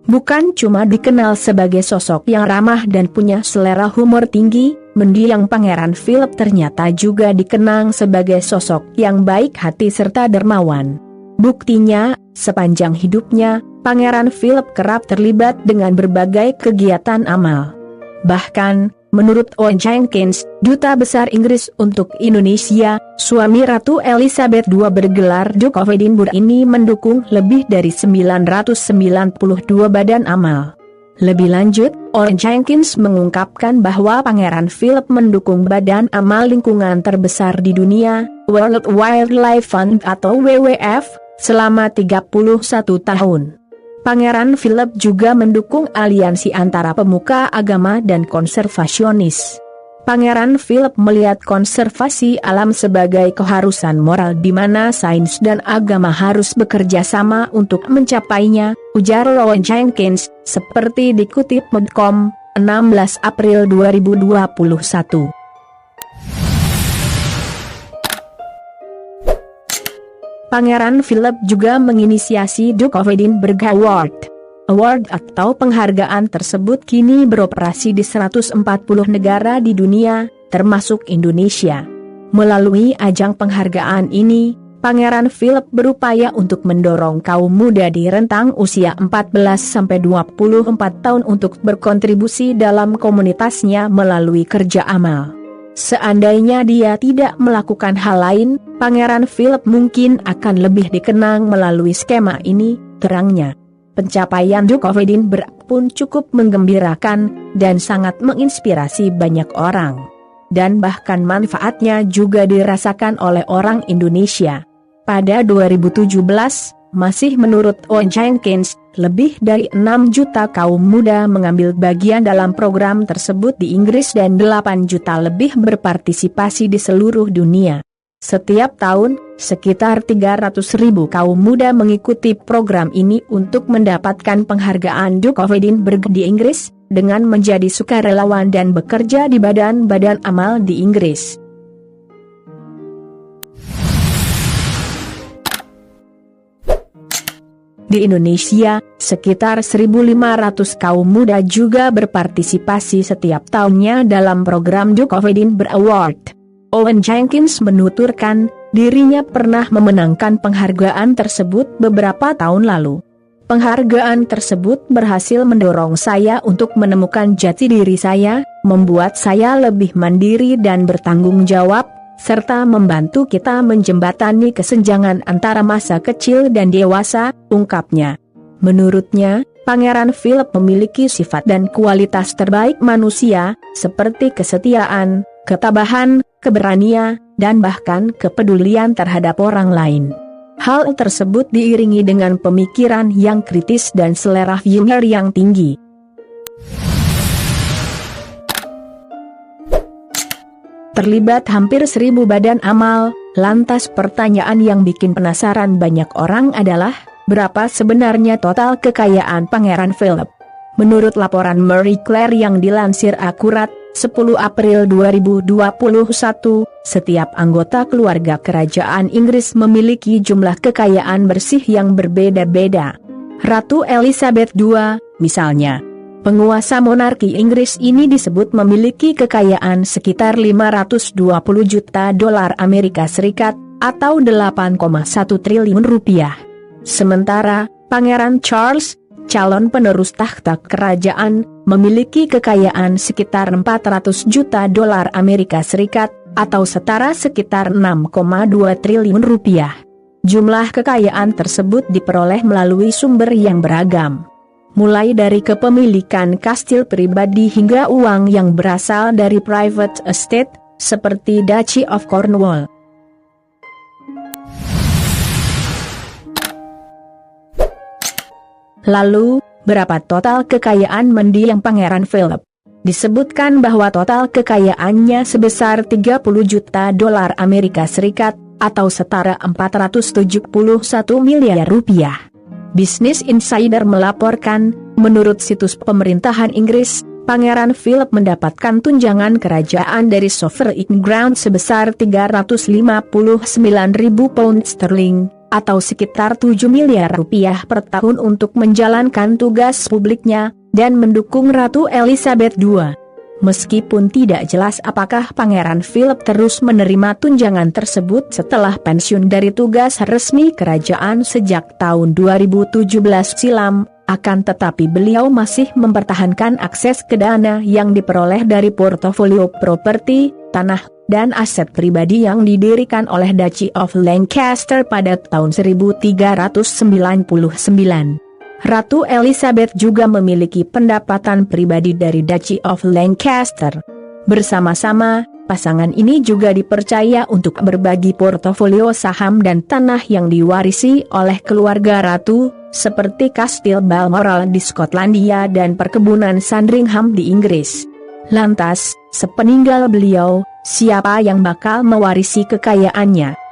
Bukan cuma dikenal sebagai sosok yang ramah dan punya selera humor tinggi, mendiang Pangeran Philip ternyata juga dikenang sebagai sosok yang baik hati serta dermawan. Buktinya, sepanjang hidupnya, Pangeran Philip kerap terlibat dengan berbagai kegiatan amal. Bahkan, menurut Owen Jenkins, Duta Besar Inggris untuk Indonesia, suami Ratu Elizabeth II bergelar Duke of Edinburgh ini mendukung lebih dari 992 badan amal. Lebih lanjut, Owen Jenkins mengungkapkan bahwa Pangeran Philip mendukung badan amal lingkungan terbesar di dunia, World Wildlife Fund atau WWF, selama 31 tahun. Pangeran Philip juga mendukung aliansi antara pemuka agama dan konservasionis. Pangeran Philip melihat konservasi alam sebagai keharusan moral di mana sains dan agama harus bekerja sama untuk mencapainya, ujar Owen Jenkins, seperti dikutip Medcom, 16 April 2021. Pangeran Philip juga menginisiasi Duke of Edinburgh Award. Award atau penghargaan tersebut kini beroperasi di 140 negara di dunia, termasuk Indonesia. Melalui ajang penghargaan ini, Pangeran Philip berupaya untuk mendorong kaum muda di rentang usia 14-24 tahun untuk berkontribusi dalam komunitasnya melalui kerja amal. Seandainya dia tidak melakukan hal lain, Pangeran Philip mungkin akan lebih dikenang melalui skema ini, terangnya. Pencapaian Duke of Edinburgh pun cukup menggembirakan dan sangat menginspirasi banyak orang. Dan bahkan manfaatnya juga dirasakan oleh orang Indonesia. Pada 2017, masih menurut Owen Jenkins, lebih dari 6 juta kaum muda mengambil bagian dalam program tersebut di Inggris dan 8 juta lebih berpartisipasi di seluruh dunia. Setiap tahun, sekitar 300.000 kaum muda mengikuti program ini untuk mendapatkan penghargaan Duke of Edinburgh di Inggris, dengan menjadi sukarelawan dan bekerja di badan-badan amal di Inggris. Di Indonesia, sekitar 1.500 kaum muda juga berpartisipasi setiap tahunnya dalam program Duke of Edinburgh Award. Owen Jenkins menuturkan, dirinya pernah memenangkan penghargaan tersebut beberapa tahun lalu. Penghargaan tersebut berhasil mendorong saya untuk menemukan jati diri saya, membuat saya lebih mandiri dan bertanggung jawab, serta membantu kita menjembatani kesenjangan antara masa kecil dan dewasa, ungkapnya. Menurutnya, Pangeran Philip memiliki sifat dan kualitas terbaik manusia, seperti kesetiaan, ketabahan, keberanian, dan bahkan kepedulian terhadap orang lain. Hal tersebut diiringi dengan pemikiran yang kritis dan selera humor yang tinggi. Terlibat hampir 1.000 badan amal, lantas pertanyaan yang bikin penasaran banyak orang adalah, berapa sebenarnya total kekayaan Pangeran Philip? Menurut laporan Marie Claire yang dilansir Akurat, 10 April 2021, setiap anggota keluarga kerajaan Inggris memiliki jumlah kekayaan bersih yang berbeda-beda. Ratu Elizabeth II, misalnya. Penguasa monarki Inggris ini disebut memiliki kekayaan sekitar 520 juta dolar Amerika Serikat, atau 8,1 triliun rupiah. Sementara, Pangeran Charles, calon penerus tahta kerajaan, memiliki kekayaan sekitar 400 juta dolar Amerika Serikat, atau setara sekitar 6,2 triliun rupiah. Jumlah kekayaan tersebut diperoleh melalui sumber yang beragam. Mulai dari kepemilikan kastil pribadi hingga uang yang berasal dari private estate, seperti Duchy of Cornwall. Lalu, berapa total kekayaan mendiang Pangeran Philip? Disebutkan bahwa total kekayaannya sebesar 30 juta dolar Amerika Serikat, atau setara 471 miliar rupiah. Business Insider melaporkan, menurut situs pemerintahan Inggris, Pangeran Philip mendapatkan tunjangan kerajaan dari Sovereign Grant sebesar 359.000 pound sterling, atau sekitar 7 miliar rupiah per tahun untuk menjalankan tugas publiknya, dan mendukung Ratu Elizabeth II. Meskipun tidak jelas apakah Pangeran Philip terus menerima tunjangan tersebut setelah pensiun dari tugas resmi kerajaan sejak tahun 2017 silam, akan tetapi beliau masih mempertahankan akses ke dana yang diperoleh dari portofolio properti, tanah, dan aset pribadi yang didirikan oleh Duchy of Lancaster pada tahun 1399. Ratu Elizabeth juga memiliki pendapatan pribadi dari Duchy of Lancaster. Bersama-sama, pasangan ini juga dipercaya untuk berbagi portofolio saham dan tanah yang diwarisi oleh keluarga ratu, seperti Kastil Balmoral di Skotlandia dan perkebunan Sandringham di Inggris. Lantas, sepeninggal beliau, siapa yang bakal mewarisi kekayaannya?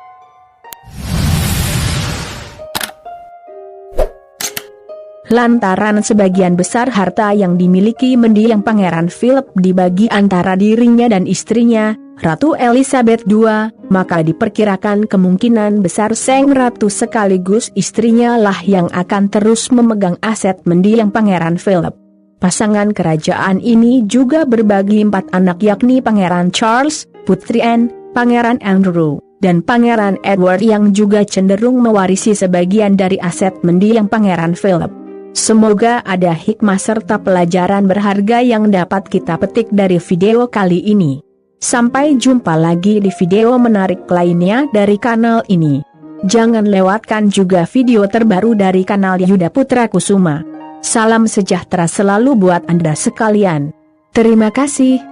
Lantaran sebagian besar harta yang dimiliki mendiang Pangeran Philip dibagi antara dirinya dan istrinya, Ratu Elizabeth II, maka diperkirakan kemungkinan besar Sang Ratu sekaligus istrinya lah yang akan terus memegang aset mendiang Pangeran Philip. Pasangan kerajaan ini juga berbagi 4 anak, yakni Pangeran Charles, Putri Anne, Pangeran Andrew, dan Pangeran Edward yang juga cenderung mewarisi sebagian dari aset mendiang Pangeran Philip. Semoga ada hikmah serta pelajaran berharga yang dapat kita petik dari video kali ini. Sampai jumpa lagi di video menarik lainnya dari kanal ini. Jangan lewatkan juga video terbaru dari kanal Yuda Putra Kusuma. Salam sejahtera selalu buat Anda sekalian. Terima kasih.